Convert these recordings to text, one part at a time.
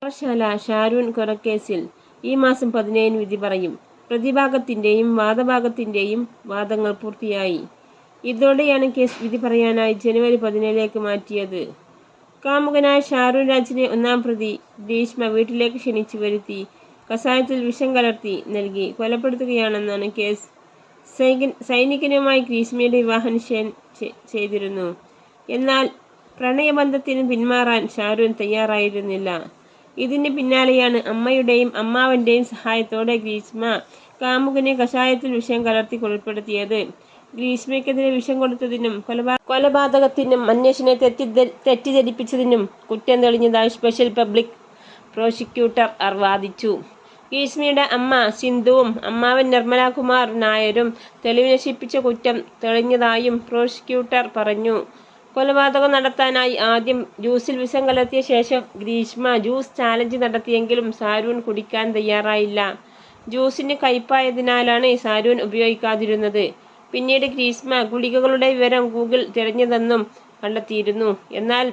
പാറശാല ഷാരൂൺ കൊലക്കേസിൽ ഈ മാസം 17 വിധി പറയും. പ്രതിഭാഗത്തിൻ്റെയും വാദഭാഗത്തിൻ്റെയും വാദങ്ങൾ പൂർത്തിയായി. ഇതോടെയാണ് കേസ് വിധി പറയാനായി ജനുവരി 17 മാറ്റിയത്. കാമുകനായ ഷാരൂൺ രാജിനെ ഒന്നാം പ്രതി ഗ്രീഷ്മ വീട്ടിലേക്ക് ക്ഷണിച്ചു വരുത്തി കഷായത്തിൽ വിഷം കലർത്തി നൽകി കൊലപ്പെടുത്തുകയാണെന്നാണ് കേസ്. സൈനികനുമായി ഗ്രീഷ്മയുടെ വിവാഹം നിശ്ചയം ചെയ്തിരുന്നു. എന്നാൽ പ്രണയബന്ധത്തിന് പിന്മാറാൻ ഷാരൂൺ തയ്യാറായിരുന്നില്ല. ഇതിന് പിന്നാലെയാണ് അമ്മയുടെയും അമ്മാവൻ്റെയും സഹായത്തോടെ ഗ്രീഷ്മ കാമുകനെ കഷായത്തിൽ വിഷം കലർത്തി കൊലപ്പെടുത്തിയത്. ഗ്രീഷ്മയ്ക്കെതിരെ വിഷം കൊടുത്തതിനും കൊലപാതകത്തിനും അന്വേഷണത്തെ തെറ്റിദ്ധരിപ്പിച്ചതിനും കുറ്റം തെളിഞ്ഞതായി സ്പെഷ്യൽ പബ്ലിക് പ്രോസിക്യൂട്ടർ വാദിച്ചു. ഗ്രീഷ്മയുടെ അമ്മ സിന്ധുവും അമ്മാവൻ നിർമ്മലകുമാർ നായരും തെളിവ് നശിപ്പിച്ച കുറ്റം തെളിഞ്ഞതായും പ്രോസിക്യൂട്ടർ പറഞ്ഞു. കൊലപാതകം നടത്താനായി ആദ്യം ജ്യൂസിൽ വിഷം കലർത്തിയ ശേഷം ഗ്രീഷ്മ ജ്യൂസ് ചാലഞ്ച് നടത്തിയെങ്കിലും ഷാരൂൺ കുടിക്കാൻ തയ്യാറായില്ല. ജ്യൂസിന് കയ്പായതിനാലാണ് ഷാരൂൺ ഉപയോഗിക്കാതിരുന്നത്. പിന്നീട് ഗ്രീഷ്മ ഗുളികകളുടെ വിവരം ഗൂഗിൾ തിരഞ്ഞതെന്നും കണ്ടെത്തിയിരുന്നു. എന്നാൽ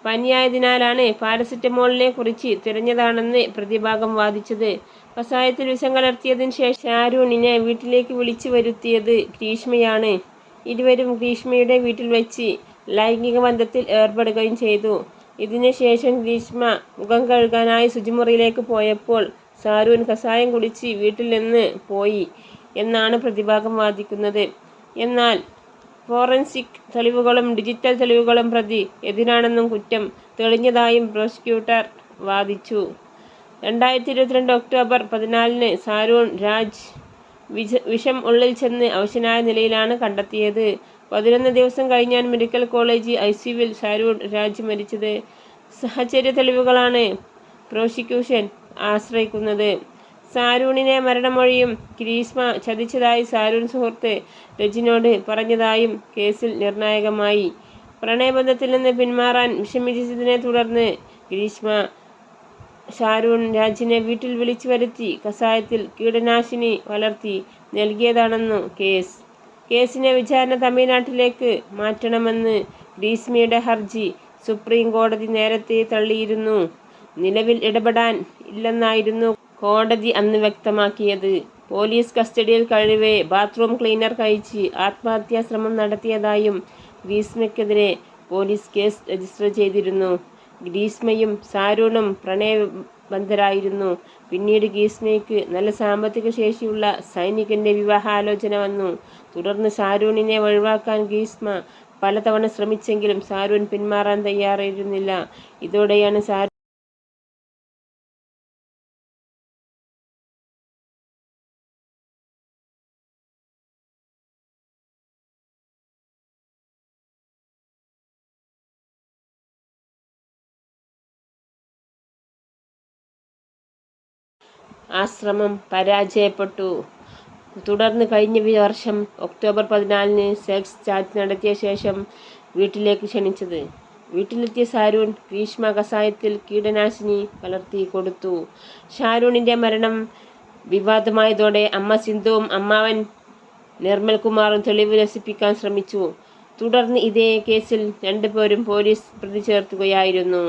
പനിയായതിനാലാണ് പാരസെറ്റമോളിനെ കുറിച്ച് തിരഞ്ഞതാണെന്ന് പ്രതിഭാഗം വാദിച്ചത്. കഷായത്തിൽ വിഷം കലർത്തിയതിനു ശേഷം ഷാരൂണിനെ വീട്ടിലേക്ക് വിളിച്ചു വരുത്തിയത് ഗ്രീഷ്മയാണ്. ഇരുവരും ഗ്രീഷ്മയുടെ വീട്ടിൽ വെച്ച് ലൈംഗിക ബന്ധത്തിൽ ഏർപ്പെടുകയും ചെയ്തു. ഇതിനു ശേഷം ഗ്രീഷ്മ മുഖം കഴുകാനായി ശുചിമുറിയിലേക്ക് പോയപ്പോൾ ഷാരൂൺ കഷായം കുടിച്ച് വീട്ടിൽ നിന്ന് പോയി എന്നാണ് പ്രതിഭാഗം വാദിക്കുന്നത്. എന്നാൽ ഫോറൻസിക് തെളിവുകളും ഡിജിറ്റൽ തെളിവുകളും പ്രതി എതിരാണെന്നും കുറ്റം തെളിഞ്ഞതായും പ്രോസിക്യൂട്ടർ വാദിച്ചു. 2022 ഒക്ടോബർ 14 ഷാരൂൺ രാജ് വിഷം ഉള്ളിൽ ചെന്ന് അവശനായ നിലയിലാണ് കണ്ടെത്തിയത്. 11 ദിവസം കഴിഞ്ഞാണ് മെഡിക്കൽ കോളേജ് ICUവിൽ ഷാരൂൺ രാജ് മരിച്ചത്. സാഹചര്യ തെളിവുകളാണ് പ്രോസിക്യൂഷൻ ആശ്രയിക്കുന്നത്. ഷാരൂണിനെ മരണമൊഴിയും ഗ്രീഷ്മ ചതിച്ചതായി ഷാരൂൺ സുഹൃത്ത് രജിനോട് പറഞ്ഞതായും കേസിൽ നിർണായകമായി. പ്രണയബന്ധത്തിൽ നിന്ന് പിന്മാറാൻ വിസമ്മതിച്ചതിനെ തുടർന്ന് ഗ്രീഷ്മ ഷാരൂൺ രാജിനെ വീട്ടിൽ വിളിച്ചു വരുത്തി കഷായത്തിൽ കീടനാശിനി കലർത്തി നൽകിയതാണെന്നു കേസ്. കേസിനെ വിചാരണ തമിഴ്നാട്ടിലേക്ക് മാറ്റണമെന്ന് ഗ്രീഷ്മയുടെ ഹർജി സുപ്രീം കോടതി നേരത്തെ തള്ളിയിരുന്നു. നിലവിൽ ഇടപെടാൻ ഇല്ലെന്നായിരുന്നു കോടതി അന്ന് വ്യക്തമാക്കിയത്. പോലീസ് കസ്റ്റഡിയിൽ കഴിയവേ ബാത്റൂം ക്ലീനർ കഴിച്ച് ആത്മഹത്യാ ശ്രമം നടത്തിയതായും ഗ്രീഷ്മയ്ക്കെതിരെ പോലീസ് കേസ് രജിസ്റ്റർ ചെയ്തിരുന്നു. ഗ്രീഷ്മയും ഷാരൂണും പ്രണയബദ്ധരായിരുന്നു. പിന്നീട് ഗ്രീഷ്മയ്ക്ക് നല്ല സാമ്പത്തിക ശേഷിയുള്ള സൈനികന്റെ വിവാഹാലോചന വന്നു. തുടർന്ന് ഷാരൂണിനെ ഒഴിവാക്കാൻ ഗ്രീഷ്മ പലതവണ ശ്രമിച്ചെങ്കിലും ഷാരൂൺ പിന്മാറാൻ തയ്യാറായിരുന്നില്ല. ഇതോടെയാണ് ആ ശ്രമം പരാജയപ്പെട്ടു. തുടർന്ന് കഴിഞ്ഞ വർഷം ഒക്ടോബർ 14 സെക്സ് ചാറ്റ് നടത്തിയ ശേഷം വീട്ടിലേക്ക് ക്ഷണിച്ചത്. വീട്ടിലെത്തിയ ഷാരൂൺ ഗ്രീഷ്മ കഷായത്തിൽ കീടനാശിനി കലർത്തി കൊടുത്തു. ഷാരൂണിന്റെ മരണം വിവാദമായതോടെ അമ്മ സിന്ധുവും അമ്മാവൻ നിർമ്മൽകുമാറും തെളിവ് നശിപ്പിക്കാൻ ശ്രമിച്ചു. തുടർന്ന് ഇതേ കേസിൽ രണ്ടുപേരും പോലീസ് പ്രതി ചേർക്കുകയായിരുന്നു.